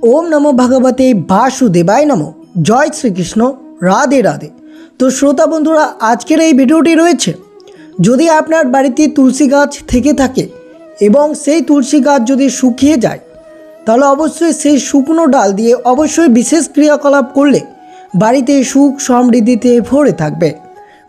ओम नमो भगवते वासुदेवाय नमो। जय श्रीकृष्ण, राधे राधे। तो श्रोता बंधुरा आजकेर এই ভিডিওটি রয়েছে, যদি আপনার বাড়িতে তুলসী গাছ থেকে থাকে এবং সেই তুলসী গাছ যদি শুকিয়ে যায় তাহলে অবশ্যই সেই শুকনো ডাল দিয়ে অবশ্যই বিশেষ ক্রিয়াকলাপ করলে বাড়িতে সুখ সমৃদ্ধিতে ভরে থাকবে।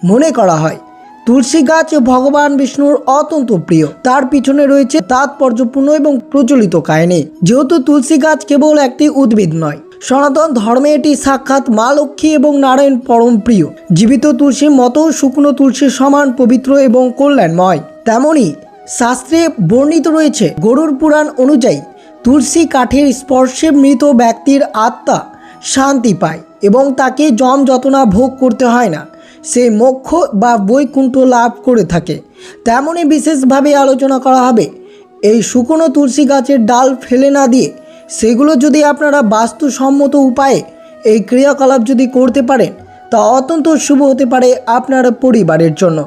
মনে করা হয় তুলসী গাছ ভগবান বিষ্ণুর অত্যন্ত প্রিয়। তার পিছনে রয়েছে তাৎপর্যপূর্ণ এবং প্রচলিত কাহিনী। যেহেতু তুলসী গাছ কেবল একটি উদ্ভিদ নয়, সনাতন ধর্মে এটি সাক্ষাৎ মা লক্ষ্মী এবং নারায়ণ পরম প্রিয়। জীবিত তুলসীর মতো শুকনো তুলসীর সমান পবিত্র এবং কল্যাণময়। তেমনি শাস্ত্রে বর্ণিত রয়েছে, গরুড় পুরাণ অনুযায়ী তুলসী কাঠের স্পর্শে মৃত ব্যক্তির আত্মা শান্তি পায় এবং তাকে যম যতনা ভোগ করতে হয় না, সে মোক্ষ বা বৈকুণ্ঠ লাভ করে থাকে। তেমনই বিশেষভাবে আলোচনা করা হবে এই শুকনো তুলসী গাছের ডাল ফেলে না দিয়ে সেগুলো যদি আপনারা বাস্তুসম্মত উপায়ে এই ক্রিয়াকলাপ যদি করতে পারেন তা অত্যন্ত শুভ হতে পারে আপনার পরিবারের জন্য।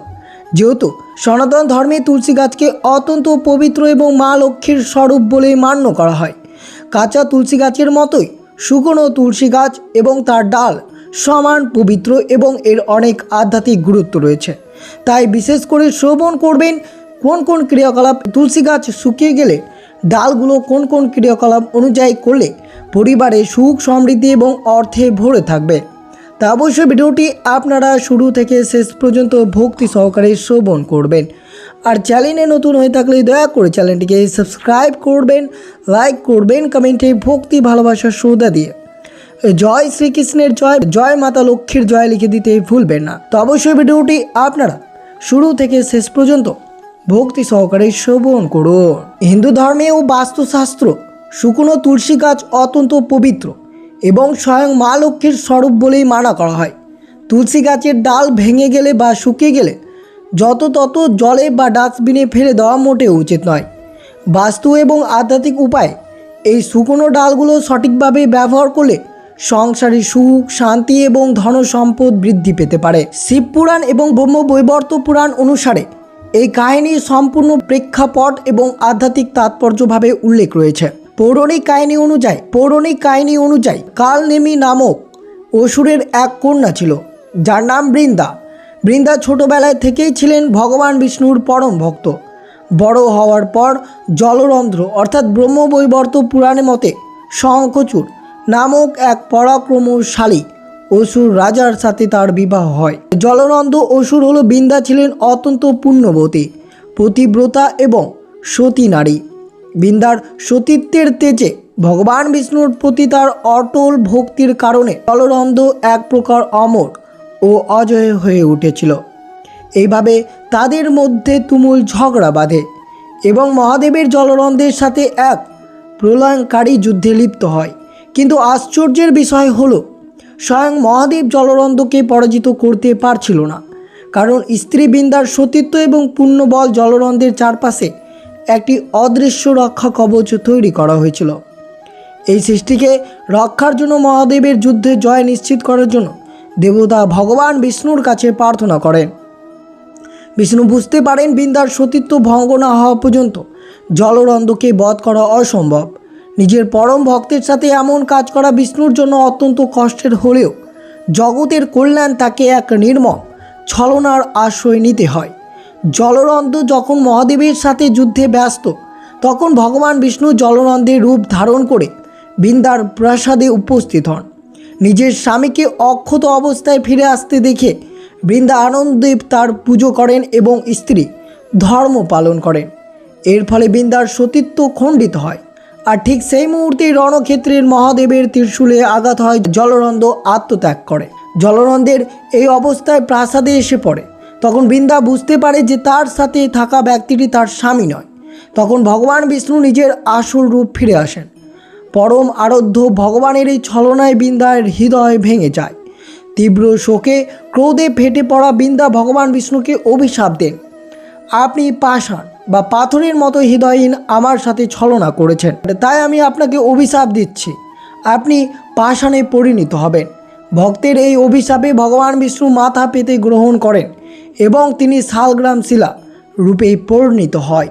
যেহেতু সনাতন ধর্মে তুলসী গাছকে অত্যন্ত পবিত্র এবং মা লক্ষ্মীর স্বরূপ বলে মান্য করা হয়। কাঁচা তুলসী গাছের মতোই শুকনো তুলসী গাছ এবং তার ডাল সমান পবিত্র এবং এর অনেক আধ্যাত্মিক গুরুত্ব রয়েছে। তাই বিশেষ করে শ্রবণ করবেন কোন কোন ক্রিয়াকলাপ, তুলসী গাছ শুকিয়ে গেলে ডালগুলো কোন কোন ক্রিয়াকলাপ অনুযায়ী করলে পরিবারে সুখ সমৃদ্ধি এবং অর্থে ভরে থাকবে। তা অবশ্যই ভিডিওটি আপনারা শুরু থেকে শেষ পর্যন্ত ভক্তি সহকারে শ্রবণ করবেন। আর চ্যানেলে নতুন হয়ে থাকলে দয়া করে চ্যানেলটিকে সাবস্ক্রাইব করবেন, লাইক করবেন, কমেন্টে ভক্তি ভালোবাসার শ্রদ্ধা দিয়ে জয় শ্রীকৃষ্ণের জয়, জয় মাতা লক্ষ্মীর জয় লিখে দিতে ভুলবেন না। তো অবশ্যই ভিডিওটি আপনারা শুরু থেকে শেষ পর্যন্ত ভক্তি সহকারে শ্রবণ করুন। হিন্দু ধর্মে ও বাস্তুশাস্ত্র শুকনো তুলসী গাছ অত্যন্ত পবিত্র এবং স্বয়ং মা লক্ষ্মীর স্বরূপ বলেই মানা করা হয়। তুলসী গাছের ডাল ভেঙে গেলে বা শুকিয়ে গেলে যত তত জলে বা ডাস্টবিনে ফেলে দেওয়া মোটেও উচিত নয়। বাস্তু এবং আধ্যাত্মিক উপায়ে এই শুকনো ডালগুলো সঠিকভাবে ব্যবহার করলে সংসারে সুখ শান্তি এবং ধন সম্পদ বৃদ্ধি পেতে পারে। শিবপুরাণ এবং ব্রহ্মবৈবর্ত পুরাণ অনুসারে এই কাহিনীর সম্পূর্ণ প্রেক্ষাপট এবং আধ্যাত্মিক তাৎপর্যভাবে উল্লেখ রয়েছে। পৌরাণিক কাহিনী অনুযায়ী কালনেমি নামক অসুরের এক কন্যা ছিল যার নাম বৃন্দা। বৃন্দা ছোটবেলায় থেকেই ছিলেন ভগবান বিষ্ণুর পরম ভক্ত। বড় হওয়ার পর জলরন্ধ্র অর্থাৎ ব্রহ্মবৈবর্ত পুরাণের মতে শঙ্খচূড় নামক এক পরাক্রমশালী অসুর রাজার সাথে তার বিবাহ হয়। জলরন্ধ্র অসুর হলো বৃন্দা ছিলেন অত্যন্ত পুণ্যবতী, পতিব্রতা এবং সতী নারী। বৃন্দার সতীত্বের তেজে ভগবান বিষ্ণুর প্রতি তার অটল ভক্তির কারণে জলরন্ধ্র এক প্রকার অমর ও অজয় হয়ে উঠেছিল। এইভাবে তাদের মধ্যে তুমুল ঝগড়া বাঁধে এবং মহাদেবের জলরন্ধ্রের সাথে এক প্রলয়ঙ্কারী যুদ্ধে লিপ্ত হয়। কিন্তু আশ্চর্যের বিষয় হলো স্বয়ং মহাদেব জলরন্ধ্রকে পরাজিত করতে পারছিল না, কারণ স্ত্রী বৃন্দার সতীত্ব এবং পুণ্যবল জলরন্ধ্রের চারপাশে একটি অদৃশ্য রক্ষা কবচ তৈরি করা হয়েছিল। এই সৃষ্টিকে রক্ষার জন্য মহাদেবের যুদ্ধে জয় নিশ্চিত করার জন্য দেবতা ভগবান বিষ্ণুর কাছে প্রার্থনা করেন। বিষ্ণু বুঝতে পারেন বৃন্দার সতীত্ব ভঙ্গ না হওয়া পর্যন্ত জলরন্ধ্রকে বধ করা অসম্ভব। নিজের পরম ভক্তের সাথে এমন কাজ করা বিষ্ণুর জন্য অত্যন্ত কষ্টের হলেও জগতের কল্যাণ তাকে এক নির্মম ছলনার আশ্রয় নিতে হয়। জলরন্ধ্র যখন মহাদেবের সাথে যুদ্ধে ব্যস্ত তখন ভগবান বিষ্ণু জলরন্ধ্রের রূপ ধারণ করে বৃন্দার প্রাসাদে উপস্থিত হন। নিজের স্বামীকে অক্ষত অবস্থায় ফিরে আসতে দেখে বৃন্দা আনন্দে তার পুজো করেন এবং স্ত্রী ধর্ম পালন করেন। এর ফলে বৃন্দার সতীত্ব খণ্ডিত হয়। আর ঠিক সেই মুহূর্তে রণক্ষেত্রের মহাদেবের ত্রিশূলে আঘাত হয়। জলরন্ধ্র আত্মত্যাগ করে। জলরন্ধ্রের এই অবস্থায় প্রাসাদে এসে পড়ে। তখন বৃন্দা বুঝতে পারে যে তার সাথে থাকা ব্যক্তিটি তার স্বামী নয়। তখন ভগবান বিষ্ণু নিজের আসল রূপ ফিরে আসেন। পরম আরাধ্য ভগবানের এই ছলনায় বৃন্দার হৃদয় ভেঙে যায়। তীব্র শোকে ক্রোধে ফেটে পড়া বৃন্দা ভগবান বিষ্ণুকে অভিশাপ দেন, আপনি পাষাণ বা পাথরের মতো হৃদয়হীন আমার সাথে ছলনা করেছেন, তাই আমি আপনাকে অভিশাপ দিচ্ছি, আপনি পাষাণে পরিণত হবেন। ভক্তের এই অভিশাপে ভগবান বিষ্ণু মাথা পেতে গ্রহণ করেন এবং তিনি শালগ্রাম শিলা রূপে পরিণত হয়।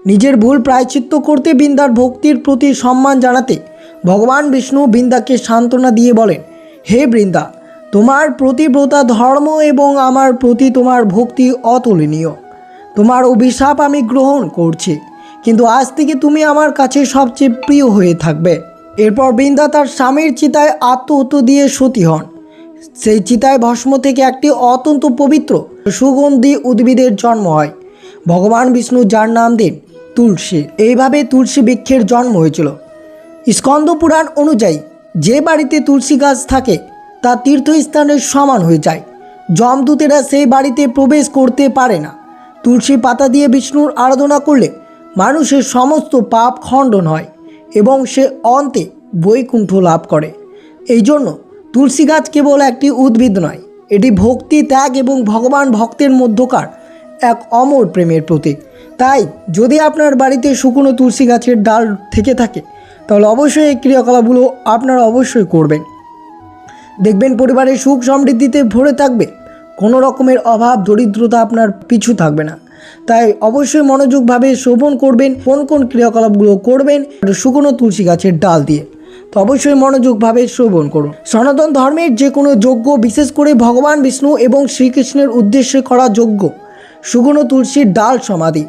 নিজের ভুল প্রায়শ্চিত্ত করতে বৃন্দার ভক্তির প্রতি সম্মান জানাতে ভগবান বিষ্ণু বৃন্দাকে সান্ত্বনা দিয়ে বলেন, হে বৃন্দা, তোমার প্রতিব্রতা ধর্ম এবং আমার প্রতি তোমার ভক্তি অতুলনীয়। তোমার অভিশাপ আমি গ্রহণ করছি, কিন্তু আজ থেকে তুমি আমার কাছে সবচেয়ে প্রিয় হয়ে থাকবে। এরপর বৃন্দা তার স্বামীর চিতায় আত্মহত্যা দিয়ে সতী হন। সেই চিতায় ভস্ম থেকে একটি অত্যন্ত পবিত্র সুগন্ধি উদ্ভিদের জন্ম হয়। ভগবান বিষ্ণু যার নাম দেন তুলসী। এইভাবে তুলসী বৃক্ষের জন্ম হয়েছিল। স্কন্দ পুরাণ অনুযায়ী যে বাড়িতে তুলসী গাছ থাকে তা তীর্থস্থানের সমান হয়ে যায়। যমদূতেরা সেই বাড়িতে প্রবেশ করতে পারে না। তুলসী পাতা দিয়ে বিষ্ণুর আরাধনা করলে মানুষের সমস্ত পাপ খণ্ডন হয় এবং সে অন্তে বৈকুণ্ঠ লাভ করে। এই জন্য তুলসী গাছ কেবল একটি উদ্ভিদ নয়, এটি ভক্তি, ত্যাগ এবং ভগবান ভক্তের মধ্যকার এক অমর প্রেমের প্রতীক। তাই যদি আপনার বাড়িতে শুকনো তুলসী গাছের ডাল থেকে থাকে তাহলে অবশ্যই এই ক্রিয়াকলাপগুলো আপনারা অবশ্যই করবেন। দেখবেন পরিবারের সুখ সমৃদ্ধিতে ভরে থাকবে, কোনো রকমের অভাব দরিদ্রতা আপনার পিছু থাকবে না। তাই অবশ্যই মনোযোগভাবে শ্রবণ করবেন কোন কোন ক্রিয়াকলাপগুলো করবেন শুকনো তুলসী গাছের ডাল দিয়ে। তো অবশ্যই মনোযোগভাবে শ্রবণ করুন। সনাতন ধর্মের যে কোনো যজ্ঞ, বিশেষ করে ভগবান বিষ্ণু এবং শ্রীকৃষ্ণের উদ্দেশ্যে করা যজ্ঞ, শুকনো তুলসীর ডাল সমাধি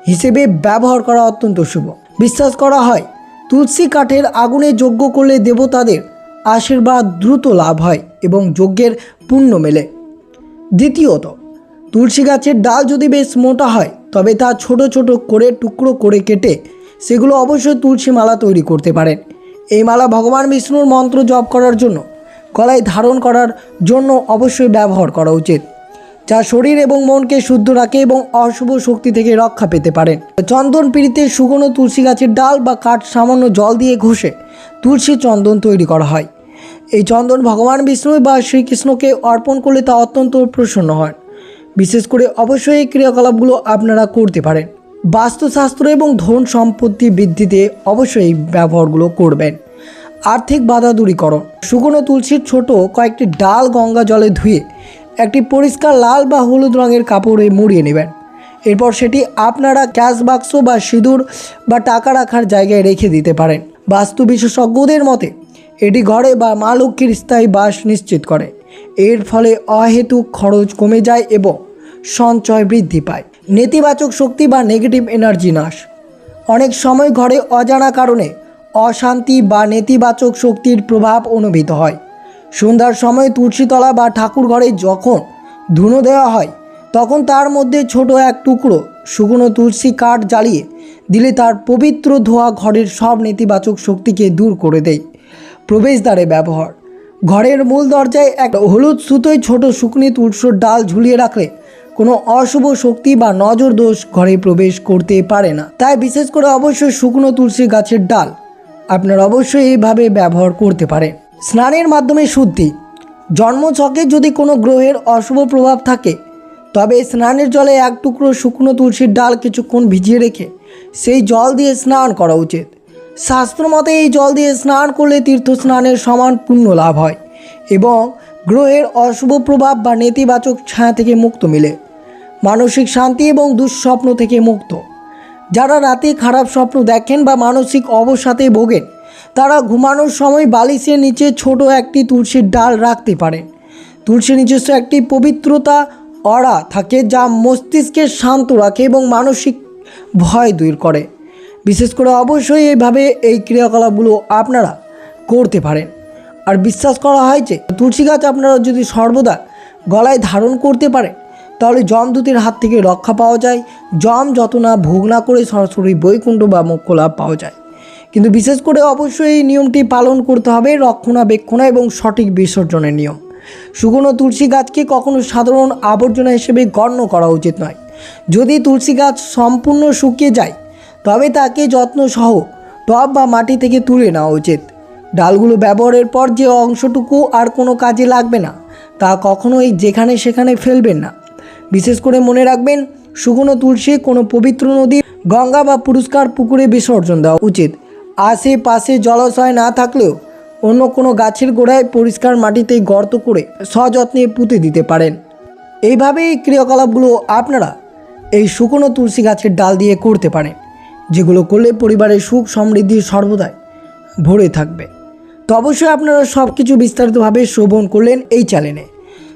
হিসেবে ব্যবহার করা অত্যন্ত শুভ। বিশ্বাস করা হয় তুলসী কাঠের আগুনে যজ্ঞ করলে দেবতাদের আশীর্বাদ দ্রুত লাভ হয় এবং যজ্ঞের পুণ্য মেলে। দ্বিতীয়ত, তুলসী গাছের ডাল যদি বেশ মোটা হয় তবে তা ছোট ছোট করে টুকরো করে কেটে সেগুলো অবশ্যই তুলসী মালা তৈরি করতে পারেন। এই মালা ভগবান বিষ্ণুর মন্ত্র জপ করার জন্য, গলায় ধারণ করার জন্য অবশ্যই ব্যবহার করা উচিত, যা শরীর এবং মনকে শুদ্ধ রাখে এবং অশুভ শক্তি থেকে রক্ষা পেতে পারেন। চন্দন পিড়িতে শুকনো তুলসী গাছের ডাল বা কাঠ সামান্য জল দিয়ে ঘষে তুলসী চন্দন তৈরি করা হয়। এই চন্দন ভগবান বিষ্ণু বা শ্রীকৃষ্ণকে অর্পণ করলে তা অত্যন্ত প্রসন্ন হয়। বিশেষ করে অবশ্যই এই ক্রিয়াকলাপগুলো আপনারা করতে পারেন। বাস্তুশাস্ত্র এবং ধন সম্পত্তি বৃদ্ধিতে অবশ্যই এই ব্যবহারগুলো করবেন। আর্থিক বাধা দূরীকরণ, শুকনো তুলসীর ছোট কয়েকটি ডাল গঙ্গা জলে ধুয়ে একটি পরিষ্কার লাল বা হলুদ রঙের কাপড়ে মুড়িয়ে নেবেন। এরপর সেটি আপনারা ক্যাশ বাক্স বা সিঁদুর বা টাকা রাখার জায়গায় রেখে দিতে পারেন। বাস্তু বিশেষজ্ঞদের মতে এটি ঘরে বা মা লক্ষ্মীর স্থায়ী বাস নিশ্চিত করে। এর ফলে অহেতুক খরচ কমে যায় এবং সঞ্চয় বৃদ্ধি পায়। নেতিবাচক শক্তি বা নেগেটিভ এনার্জি নাশ, অনেক সময় ঘরে অজানা কারণে অশান্তি বা নেতিবাচক শক্তির প্রভাব অনুভূত হয়। সন্ধ্যার সময় তুলসীতলা বা ঠাকুর ঘরে যখন ধুনো দেওয়া হয় তখন তার মধ্যে ছোট এক টুকরো শুকনো তুলসী কাঠ জ্বালিয়ে দিলে তার পবিত্র ধোঁয়া ঘরের সব নেতিবাচক শক্তিকে দূর করে দেয়। প্রবেশদ্বারে ব্যবহার, ঘরের মূল দরজায় এক হলুদ সুতোয় ছোট শুকনি তুলসীর ডাল ঝুলিয়ে রাখলে কোনো অশুভ শক্তি বা নজর দোষ ঘরে প্রবেশ করতে পারে না। তাই বিশেষ করে অবশ্যই শুকনো তুলসী গাছের ডাল আপনারা অবশ্যই এইভাবে ব্যবহার করতে পারেন। স্নানের মাধ্যমে শুদ্ধি, জন্মছকে যদি কোনো গ্রহের অশুভ প্রভাব থাকে তবে স্নানের জলে এক টুকরো শুকনো তুলসীর ডাল কিছুক্ষণ ভিজিয়ে রেখে সেই জল দিয়ে স্নান করা উচিত। শাস্ত্রমতে এই জল দিয়ে স্নান করলে তীর্থ স্নানের সমান পুণ্য লাভ হয় এবং গ্রহের অশুভ প্রভাব বা নেতিবাচক ছায়া থেকে মুক্ত মিলে। মানসিক শান্তি এবং দুঃস্বপ্ন থেকে মুক্ত, যারা রাতে খারাপ স্বপ্ন দেখেন বা মানসিক অবসাদে ভোগেন তারা ঘুমানোর সময় বালিশের নিচে ছোট একটি তুলসীর ডাল রাখতে পারেন। তুলসীর নিজস্ব একটি পবিত্রতা অরা থাকে যা মস্তিষ্কে শান্ত রাখে এবং মানসিক ভয় দূর করে। বিশেষ করে অবশ্যই এইভাবে এই ক্রিয়াকলাপগুলো আপনারা করতে পারেন। আর বিশ্বাস করা হয় যে তুলসী গাছ আপনারা যদি সর্বদা গলায় ধারণ করতে পারেন তাহলে যমদূতের হাত থেকে রক্ষা পাওয়া যায়, যম যত না ভোগ না করে সরাসরি বৈকুণ্ঠ বা মোক্ষ লাভ পাওয়া যায়। কিন্তু বিশেষ করে অবশ্যই এই নিয়মটি পালন করতে হবে, রক্ষণাবেক্ষণা এবং সঠিক বিসর্জনের নিয়ম। শুকনো তুলসী গাছকে কখনো সাধারণ আবর্জনা হিসেবে গণ্য করা উচিত নয়। যদি তুলসী গাছ সম্পূর্ণ শুকিয়ে যায় তবে তাকে যত্নসহ টব বা মাটি থেকে তুলে নেওয়া উচিত। ডালগুলো ব্যবহারের পর যে অংশটুকু আর কোনো কাজে লাগবে না তা কখনোই যেখানে সেখানে ফেলবেন না। বিশেষ করে মনে রাখবেন শুকনো তুলসী কোনো পবিত্র নদী, গঙ্গা বা পরিষ্কার পুকুরে বিসর্জন দেওয়া উচিত। আশেপাশে জলাশয় না থাকলেও অন্য কোনো গাছের গোড়ায় পরিষ্কার মাটিতে গর্ত করে সযত্নে পুঁতে দিতে পারেন। এইভাবে এই ক্রিয়াকলাপগুলো আপনারা এই শুকনো তুলসী গাছের ডাল দিয়ে করতে পারেন, যেগুলো করলে পরিবারের সুখ সমৃদ্ধি সর্বদাই ভরে থাকবে। তো অবশ্যই আপনারা সব কিছু বিস্তারিতভাবে শ্রবণ করলেন এই চ্যানেলে।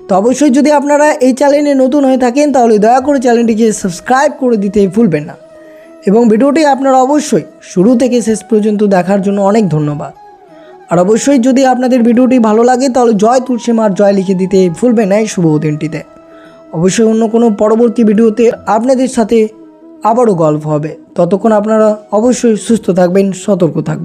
তো অবশ্যই যদি আপনারা এই চ্যানেলে নতুন হয়ে থাকেন তাহলে দয়া করে চ্যানেলটিকে সাবস্ক্রাইব করে দিতে ভুলবেন না, এবং ভিডিওটি আপনারা অবশ্যই শুরু থেকে শেষ পর্যন্ত দেখার জন্য অনেক ধন্যবাদ। আর অবশ্যই যদি আপনাদের ভিডিওটি ভালো লাগে তাহলে জয় তুলসী মার জয় লিখে দিতে ভুলবেন না এই শুভ দিনটিতে। অবশ্যই অন্য কোনো পরবর্তী ভিডিওতে আপনাদের সাথে আবারও গল্প হবে। ততক্ষণ আপনারা অবশ্যই সুস্থ থাকবেন, সতর্ক থাকবেন।